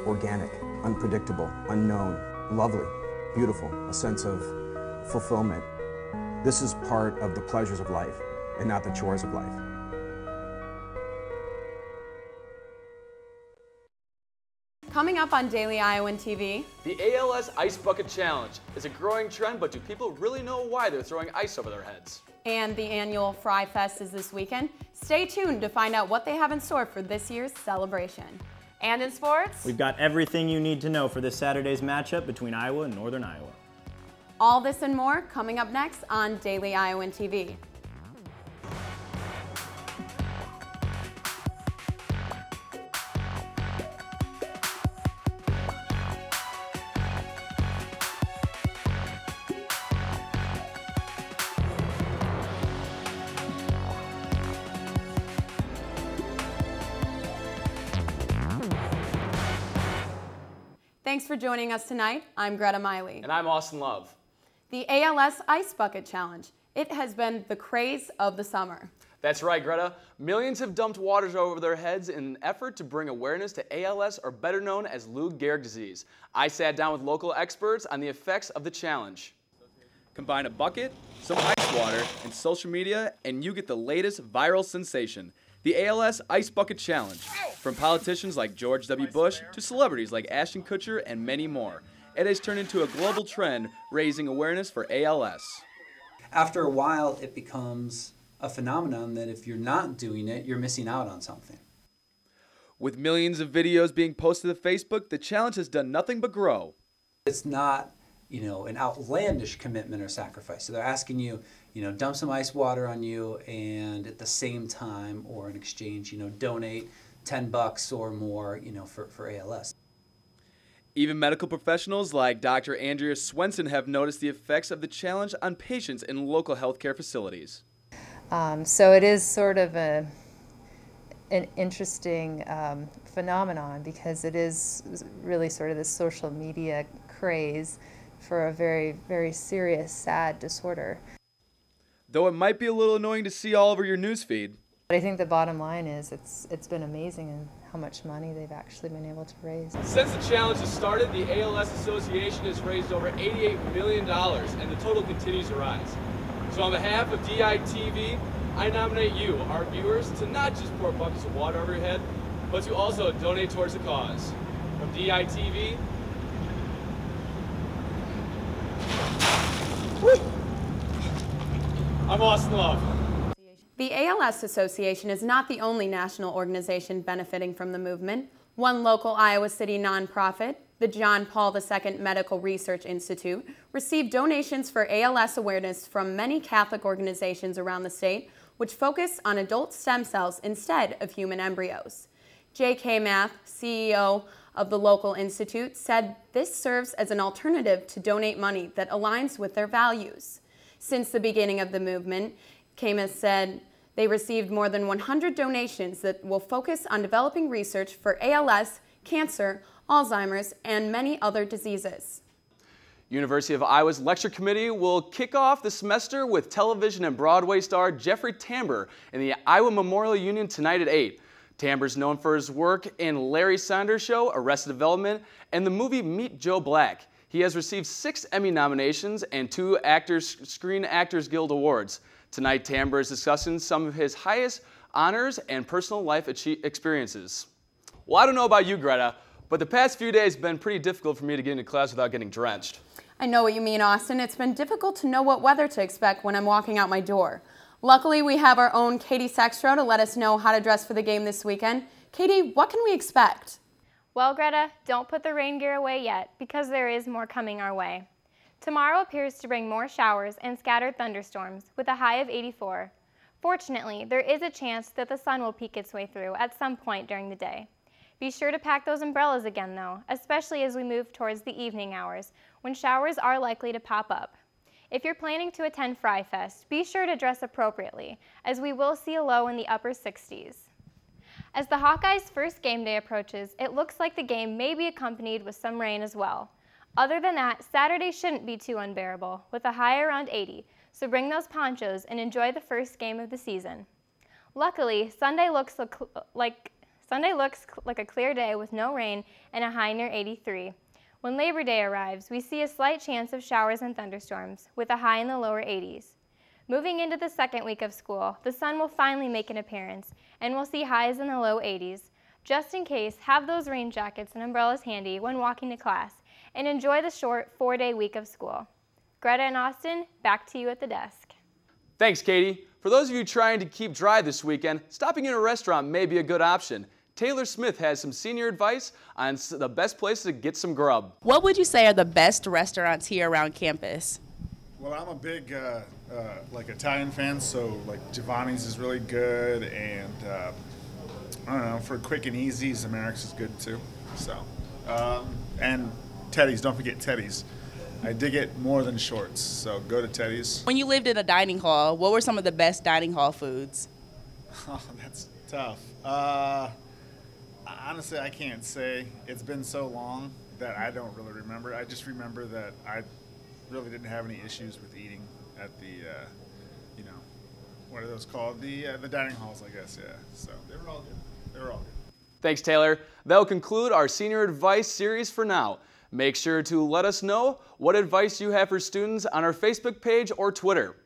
organic, unpredictable, unknown, lovely, beautiful, a sense of fulfillment. This is part of the pleasures of life and not the chores of life. Coming up on Daily Iowan TV. The ALS Ice Bucket Challenge is a growing trend, but do people really know why they're throwing ice over their heads? And the annual Fry Fest is this weekend. Stay tuned to find out what they have in store for this year's celebration. And in sports, we've got everything you need to know for this Saturday's matchup between Iowa and Northern Iowa. All this and more coming up next on Daily Iowan TV. Thanks for joining us tonight. I'm Greta Miley. And I'm Austin Love. The ALS Ice Bucket Challenge. It has been the craze of the summer. That's right, Greta. Millions have dumped waters over their heads in an effort to bring awareness to ALS, or better known as Lou Gehrig disease. I sat down with local experts on the effects of the challenge. Combine a bucket, some ice water, and social media, and you get the latest viral sensation. The ALS Ice Bucket Challenge. From politicians like George W. Bush to celebrities like Ashton Kutcher and many more. It has turned into a global trend, raising awareness for ALS. After a while, it becomes a phenomenon that if you're not doing it, you're missing out on something. With millions of videos being posted to Facebook, the challenge has done nothing but grow. It's not, an outlandish commitment or sacrifice. So they're asking you, dump some ice water on you, and at the same time, or in exchange, donate $10 or more, for ALS. Even medical professionals like Dr. Andrea Swenson have noticed the effects of the challenge on patients in local healthcare facilities. So it is sort of an interesting phenomenon, because it is really sort of this social media craze for a very, very serious, sad disorder. Though it might be a little annoying to see all over your newsfeed. But I think the bottom line is it's been amazing in how much money they've actually been able to raise. Since the challenge has started, the ALS Association has raised over $88 million, and the total continues to rise. So on behalf of DITV, I nominate you, our viewers, to not just pour buckets of water over your head, but to also donate towards the cause. From DITV, I'm Austin Love. The ALS Association is not the only national organization benefiting from the movement. One local Iowa City nonprofit, the John Paul II Medical Research Institute, received donations for ALS awareness from many Catholic organizations around the state, which focus on adult stem cells instead of human embryos. J.K. Math, CEO of the local institute, said this serves as an alternative to donate money that aligns with their values. Since the beginning of the movement, Kama said they received more than 100 donations that will focus on developing research for ALS, cancer, Alzheimer's, and many other diseases. University of Iowa's lecture committee will kick off the semester with television and Broadway star Jeffrey Tambor in the Iowa Memorial Union tonight at 8. Tambor's known for his work in Larry Sanders Show, Arrested Development, and the movie Meet Joe Black. He has received 6 Emmy nominations and 2 Screen Actors Guild Awards. Tonight, Tambor is discussing some of his highest honors and personal life experiences. Well, I don't know about you, Greta, but the past few days have been pretty difficult for me to get into class without getting drenched. I know what you mean, Austin. It's been difficult to know what weather to expect when I'm walking out my door. Luckily, we have our own Katie Sextro to let us know how to dress for the game this weekend. Katie, what can we expect? Well, Greta, don't put the rain gear away yet, because there is more coming our way. Tomorrow appears to bring more showers and scattered thunderstorms, with a high of 84. Fortunately, there is a chance that the sun will peek its way through at some point during the day. Be sure to pack those umbrellas again, though, especially as we move towards the evening hours, when showers are likely to pop up. If you're planning to attend Fry Fest, be sure to dress appropriately, as we will see a low in the upper 60s. As the Hawkeyes' first game day approaches, it looks like the game may be accompanied with some rain as well. Other than that, Saturday shouldn't be too unbearable, with a high around 80, so bring those ponchos and enjoy the first game of the season. Luckily, Sunday looks Sunday looks like a clear day with no rain and a high near 83. When Labor Day arrives, we see a slight chance of showers and thunderstorms with a high in the lower 80s. Moving into the second week of school, the sun will finally make an appearance and we'll see highs in the low 80s. Just in case, have those rain jackets and umbrellas handy when walking to class and enjoy the short 4-day week of school. Greta and Austin, back to you at the desk. Thanks, Katie. For those of you trying to keep dry this weekend, stopping in a restaurant may be a good option. Taylor Smith has some senior advice on the best place to get some grub. What would you say are the best restaurants here around campus? Well, I'm a big Italian fan, so like Giovanni's is really good, and I don't know, for quick and easy, Zamarix is good too. So, and Teddy's, don't forget Teddy's. I dig it more than Shorts, so go to Teddy's. When you lived in a dining hall, what were some of the best dining hall foods? Oh, that's tough. Honestly, I can't say. It's been so long that I don't really remember. I just remember that I really didn't have any issues with eating at the, what are those called? The dining halls, I guess, yeah. So they were all good. They were all good. Thanks, Taylor. That'll conclude our senior advice series for now. Make sure to let us know what advice you have for students on our Facebook page or Twitter.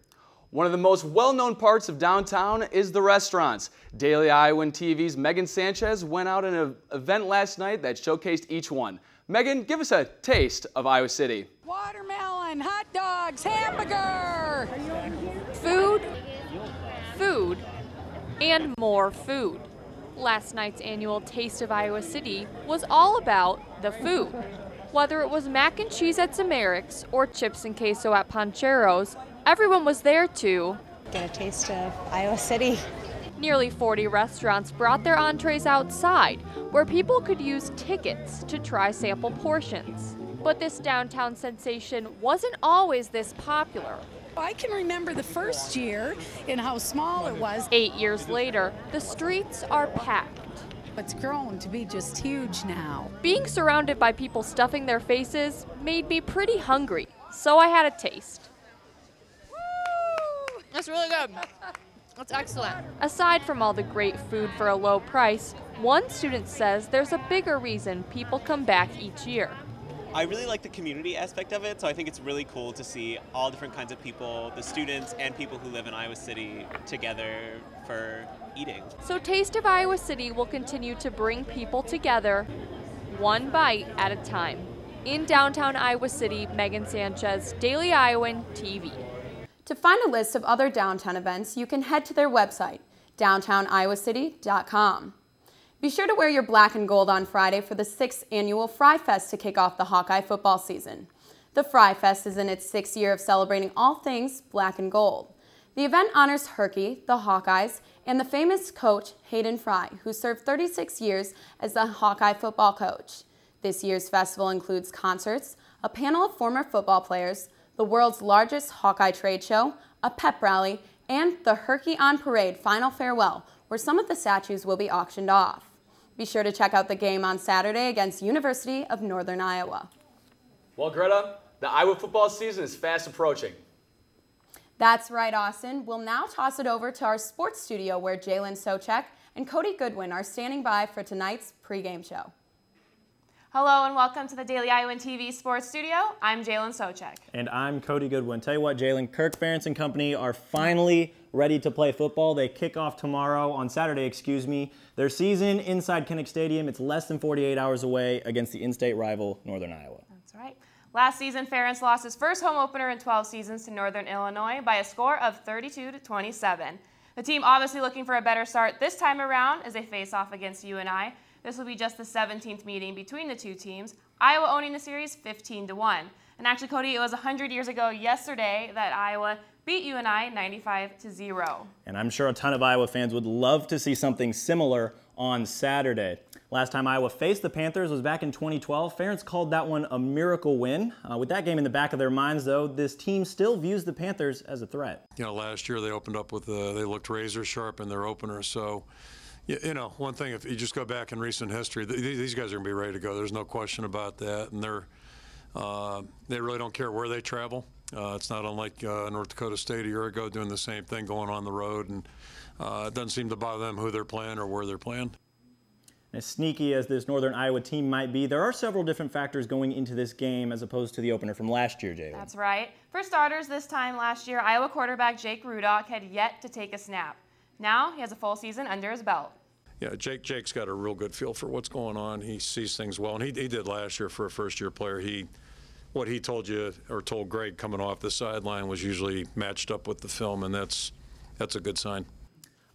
One of the most well-known parts of downtown is the restaurants. Daily Iowan TV's Megan Sanchez went out in an event last night that showcased each one. Megan, give us a taste of Iowa City. Watermelon, hot dogs, hamburger. Food, food, and more food. Last night's annual Taste of Iowa City was all about the food. Whether it was mac and cheese at Zamarix or chips and queso at Pancheros, everyone was there to Get a taste of Iowa City. Nearly 40 restaurants brought their entrees outside, where people could use tickets to try sample portions. But this downtown sensation wasn't always this popular. I can remember the first year and how small it was. 8 years later, the streets are packed. It's grown to be just huge now. Being surrounded by people stuffing their faces made me pretty hungry, so I had a taste. Woo! That's really good. That's excellent. Aside from all the great food for a low price, one student says there's a bigger reason people come back each year. I really like the community aspect of it, so I think it's really cool to see all different kinds of people, the students and people who live in Iowa City, together for eating. So Taste of Iowa City will continue to bring people together, one bite at a time. In downtown Iowa City, Megan Sanchez, Daily Iowan TV. To find a list of other downtown events, you can head to their website, downtowniowacity.com. Be sure to wear your black and gold on Friday for the 6th annual Fry Fest to kick off the Hawkeye football season. The Fry Fest is in its 6th year of celebrating all things black and gold. The event honors Herky, the Hawkeyes, and the famous coach Hayden Fry, who served 36 years as the Hawkeye football coach. This year's festival includes concerts, a panel of former football players, the world's largest Hawkeye trade show, a pep rally, and the Herky on Parade Final Farewell, where some of the statues will be auctioned off. Be sure to check out the game on Saturday against University of Northern Iowa. Well, Greta, the Iowa football season is fast approaching. That's right, Austin. We'll now toss it over to our sports studio where Jalen Socek and Cody Goodwin are standing by for tonight's pregame show. Hello and welcome to the Daily Iowan TV Sports Studio. I'm Jalen Socek. And I'm Cody Goodwin. Tell you what, Jalen, Kirk Ferentz and company are finally ready to play football. They kick off on Saturday, their season inside Kinnick Stadium. It's less than 48 hours away against the in-state rival, Northern Iowa. That's right. Last season, Ferentz lost his first home opener in 12 seasons to Northern Illinois by a score of 32-27. The team obviously looking for a better start this time around as they face off against UNI. This will be just the 17th meeting between the two teams, Iowa owning the series 15-1. And actually, Cody, it was 100 years ago yesterday that Iowa beat UNI 95-0. And I'm sure a ton of Iowa fans would love to see something similar on Saturday. Last time Iowa faced the Panthers was back in 2012. Ferentz called that one a miracle win. With that game in the back of their minds, though, this team still views the Panthers as a threat. You know, last year they opened up with they looked razor sharp in their opener, so. You know, one thing, if you just go back in recent history, these guys are going to be ready to go. There's no question about that. And they really don't care where they travel. It's not unlike North Dakota State a year ago doing the same thing, going on the road. And it doesn't seem to bother them who they're playing or where they're playing. As sneaky as this Northern Iowa team might be, there are several different factors going into this game as opposed to the opener from last year, Jalen. That's right. For starters, this time last year, Iowa quarterback Jake Rudock had yet to take a snap. Now he has a full season under his belt. Yeah, Jake's got a real good feel for what's going on. He sees things well, and he did last year for a first-year player. What he told you or told Greg coming off the sideline was usually matched up with the film, and that's a good sign.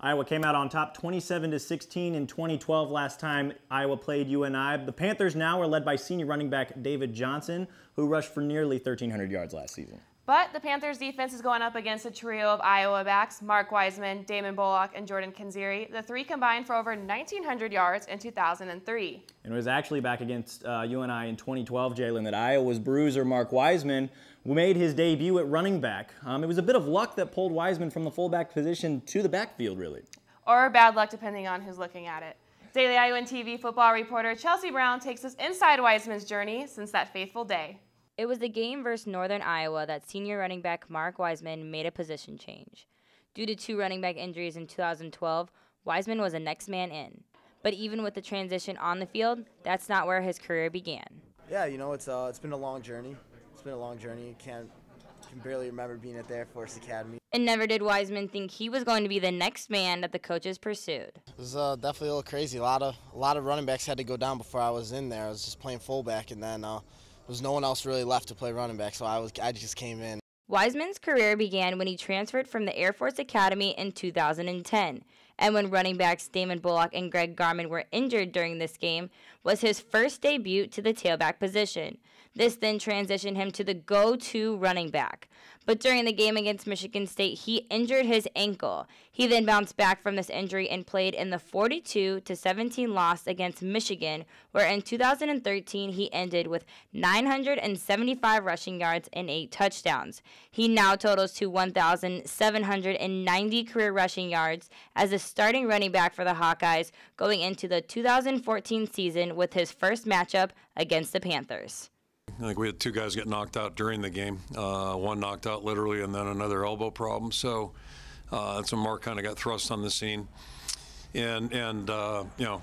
Iowa came out on top 27-16 in 2012 last time Iowa played UNI. The Panthers now are led by senior running back David Johnson, who rushed for nearly 1,300 yards last season. But the Panthers defense is going up against a trio of Iowa backs, Mark Wiseman, Damon Bullock, and Jordan Kanziri. The three combined for over 1,900 yards in 2003. And it was actually back against UNI in 2012, Jalen, that Iowa's bruiser Mark Wiseman made his debut at running back. It was a bit of luck that pulled Wiseman from the fullback position to the backfield, really. Or bad luck, depending on who's looking at it. Daily Iowan TV football reporter Chelsea Brown takes us inside Wiseman's journey since that fateful day. It was the game versus Northern Iowa that senior running back Mark Wiseman made a position change. Due to 2 running back injuries in 2012, Wiseman was the next man in. But even with the transition on the field, that's not where his career began. Yeah, you know, it's been a long journey. It's been a long journey. Can barely remember being at the Air Force Academy. And never did Wiseman think he was going to be the next man that the coaches pursued. It was definitely a little crazy. A lot of running backs had to go down before I was in there. I was just playing fullback, and then there was no one else really left to play running back, so I just came in. Wiseman's career began when he transferred from the Air Force Academy in 2010. And when running backs Damon Bullock and Greg Garman were injured during this game, was his first debut to the tailback position. This then transitioned him to the go-to running back. But during the game against Michigan State, he injured his ankle. He then bounced back from this injury and played in the 42-17 loss against Michigan, where in 2013 he ended with 975 rushing yards and 8 touchdowns. He now totals to 1,790 career rushing yards as a starting running back for the Hawkeyes going into the 2014 season with his first matchup against the Panthers. I think we had 2 guys get knocked out during the game. One knocked out literally, and then another elbow problem. So that's when Mark kind of got thrust on the scene. And you know,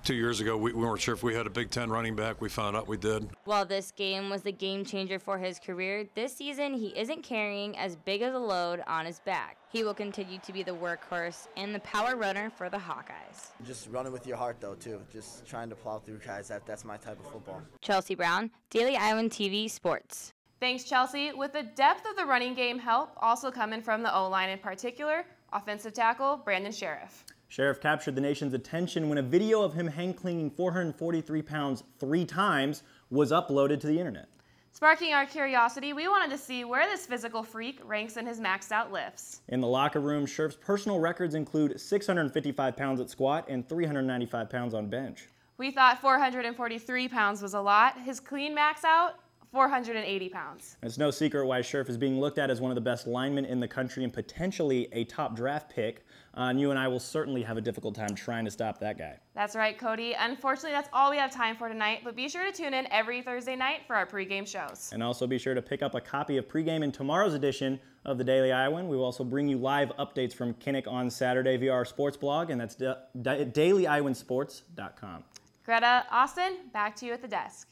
2 years ago, we weren't sure if we had a Big Ten running back. We found out we did. While this game was the game changer for his career, this season he isn't carrying as big as a load on his back. He will continue to be the workhorse and the power runner for the Hawkeyes. Just running with your heart, though, too. Just trying to plow through guys. That's my type of football. Chelsea Brown, Daily Iowan TV Sports. Thanks, Chelsea. With the depth of the running game help also coming from the O-line in particular, offensive tackle Brandon Sheriff. Sheriff captured the nation's attention when a video of him hang cleaning 443 pounds 3 times was uploaded to the internet. Sparking our curiosity, we wanted to see where this physical freak ranks in his maxed out lifts. In the locker room, Sheriff's personal records include 655 pounds at squat and 395 pounds on bench. We thought 443 pounds was a lot. His clean max out, 480 pounds. It's no secret why Sheriff is being looked at as one of the best linemen in the country and potentially a top draft pick. And you and I will certainly have a difficult time trying to stop that guy. That's right, Cody. Unfortunately, that's all we have time for tonight, but be sure to tune in every Thursday night for our pregame shows. And also be sure to pick up a copy of pregame in tomorrow's edition of the Daily Iowan. We will also bring you live updates from Kinnick on Saturday via our sports blog, and that's dailyiowansports.com. Greta, Austin, back to you at the desk.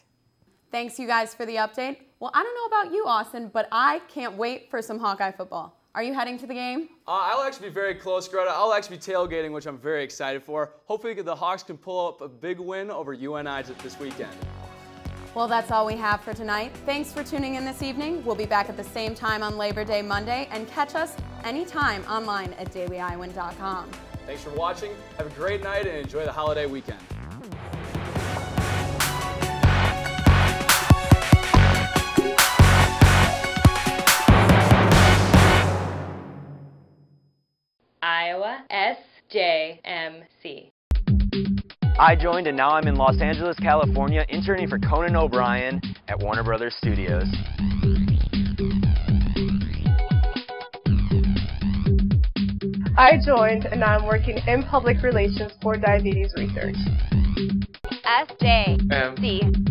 Thanks, you guys, for the update. Well, I don't know about you, Austin, but I can't wait for some Hawkeye football. Are you heading to the game? I'll actually be very close, Greta. I'll actually be tailgating, which I'm very excited for. Hopefully the Hawks can pull up a big win over UNI this weekend. Well, that's all we have for tonight. Thanks for tuning in this evening. We'll be back at the same time on Labor Day Monday, and catch us anytime online at dailyiowan.com. Thanks for watching. Have a great night and enjoy the holiday weekend. Iowa SJMC. I joined and now I'm in Los Angeles, California, interning for Conan O'Brien at Warner Brothers Studios. I joined and now I'm working in public relations for diabetes research. SJMC.